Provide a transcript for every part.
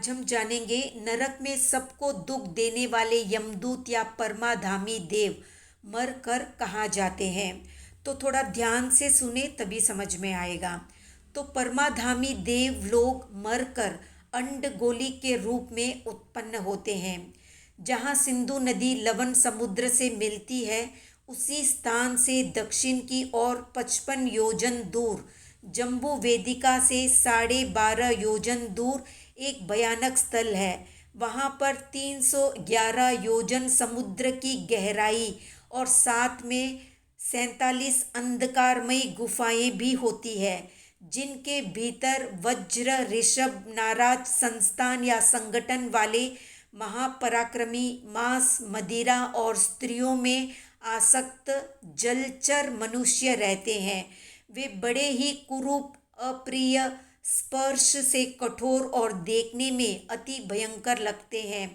आज हम जानेंगे नरक में सबको दुख देने वाले यमदूत या परमाधामी देव मर कर कहाँ जाते हैं। तो थोड़ा ध्यान से सुने तभी समझ में आएगा। तो परमाधामी देव लोग मर कर अंडगोली के रूप में उत्पन्न होते हैं। जहाँ सिंधु नदी लवण समुद्र से मिलती है उसी स्थान से दक्षिण की ओर 55 योजन दूर जम्बू वेदिका से 12.5 योजन दूर एक भयानक स्थल है। वहाँ पर 311 योजन समुद्र की गहराई और साथ में 47 अंधकारमयी गुफाएं भी होती है, जिनके भीतर वज्र ऋषभ नाराज संस्थान या संगठन वाले महापराक्रमी मांस मदिरा और स्त्रियों में आसक्त जलचर मनुष्य रहते हैं। वे बड़े ही कुरूप, अप्रिय, स्पर्श से कठोर और देखने में अति भयंकर लगते हैं।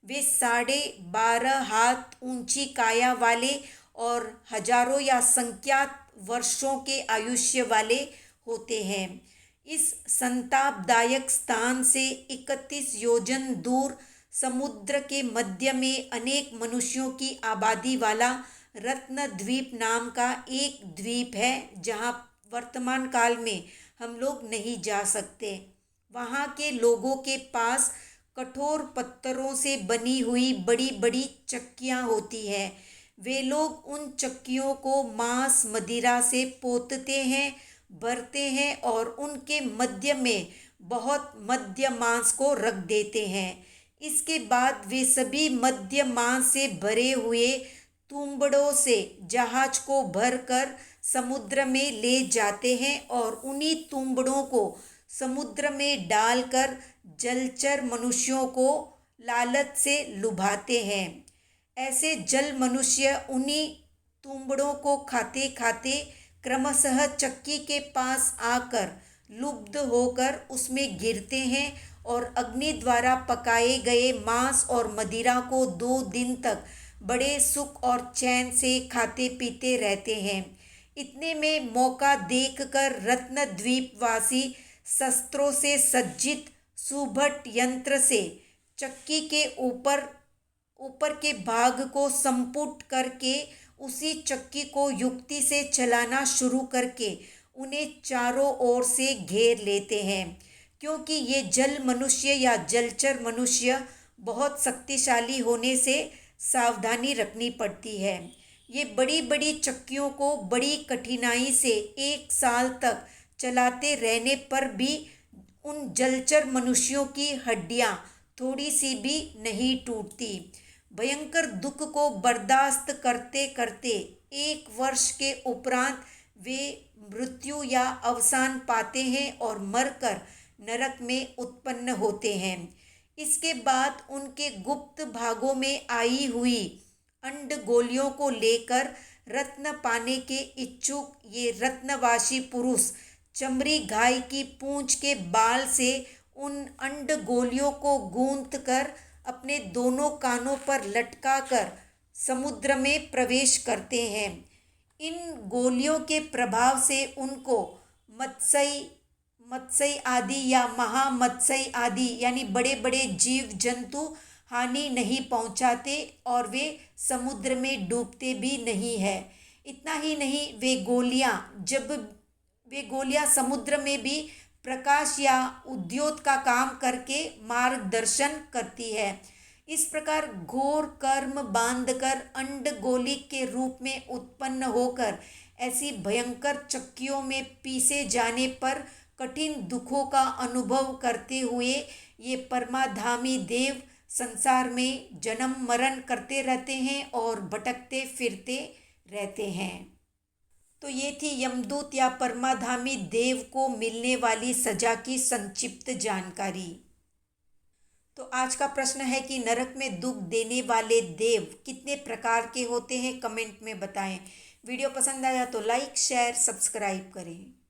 वे 12.5 हाथ ऊंची काया वाले और हजारों या संख्यात वर्षों के आयुष्य वाले होते हैं। इस संतापदायक स्थान से 31 योजन दूर समुद्र के मध्य में अनेक मनुष्यों की आबादी वाला रत्न द्वीप नाम का एक द्वीप है, जहाँ वर्तमान काल में हम लोग नहीं जा सकते। वहाँ के लोगों के पास कठोर पत्थरों से बनी हुई बड़ी बड़ी चक्कियाँ होती हैं। वे लोग उन चक्कियों को मांस मदिरा से पोतते हैं, भरते हैं और उनके मध्य में बहुत मध्य मांस को रख देते हैं। इसके बाद वे सभी मध्य मांस से भरे हुए तुंबड़ों से जहाज को भरकर समुद्र में ले जाते हैं और उन्हीं तुंबड़ों को समुद्र में डालकर जलचर मनुष्यों को लालच से लुभाते हैं। ऐसे जल मनुष्य उन्हीं तुंबड़ों को खाते खाते क्रमशः चक्की के पास आकर लुब्ध होकर उसमें गिरते हैं और अग्नि द्वारा पकाए गए मांस और मदिरा को 2 दिन तक बड़े सुख और चैन से खाते पीते रहते हैं। इतने में मौका देखकर रत्नद्वीपवासी शस्त्रों से सज्जित सुभट यंत्र से चक्की के ऊपर के भाग को संपुट करके उसी चक्की को युक्ति से चलाना शुरू करके उन्हें चारों ओर से घेर लेते हैं। क्योंकि ये जल मनुष्य या जलचर मनुष्य बहुत शक्तिशाली होने से सावधानी रखनी पड़ती है। ये बड़ी बड़ी चक्कियों को बड़ी कठिनाई से 1 साल तक चलाते रहने पर भी उन जलचर मनुष्यों की हड्डियां थोड़ी सी भी नहीं टूटती। भयंकर दुख को बर्दाश्त करते करते 1 वर्ष के उपरांत वे मृत्यु या अवसान पाते हैं और मरकर नरक में उत्पन्न होते हैं। इसके बाद उनके गुप्त भागों में आई हुई अंडगोलियों को लेकर रत्न पाने के इच्छुक ये रत्नवासी पुरुष चमड़ी गाय की पूंछ के बाल से उन अंडगोलियों को गूंथ कर अपने दोनों कानों पर लटका कर समुद्र में प्रवेश करते हैं। इन गोलियों के प्रभाव से उनको मत्स्य आदि या महामत्स्य आदि यानी बड़े बड़े जीव जंतु हानि नहीं पहुंचाते और वे समुद्र में डूबते भी नहीं है। इतना ही नहीं, वे गोलियां समुद्र में भी प्रकाश या उद्योत का काम करके मार्गदर्शन करती है। इस प्रकार घोर कर्म बांधकर अंडगोली के रूप में उत्पन्न होकर ऐसी भयंकर चक्कियों में पीसे जाने पर कठिन दुखों का अनुभव करते हुए ये परमाधामी देव संसार में जन्म मरण करते रहते हैं और भटकते फिरते रहते हैं। तो ये थी यमदूत या परमाधामी देव को मिलने वाली सजा की संक्षिप्त जानकारी। तो आज का प्रश्न है कि नरक में दुख देने वाले देव कितने प्रकार के होते हैं, कमेंट में बताएं। वीडियो पसंद आया तो लाइक शेयर सब्सक्राइब करें।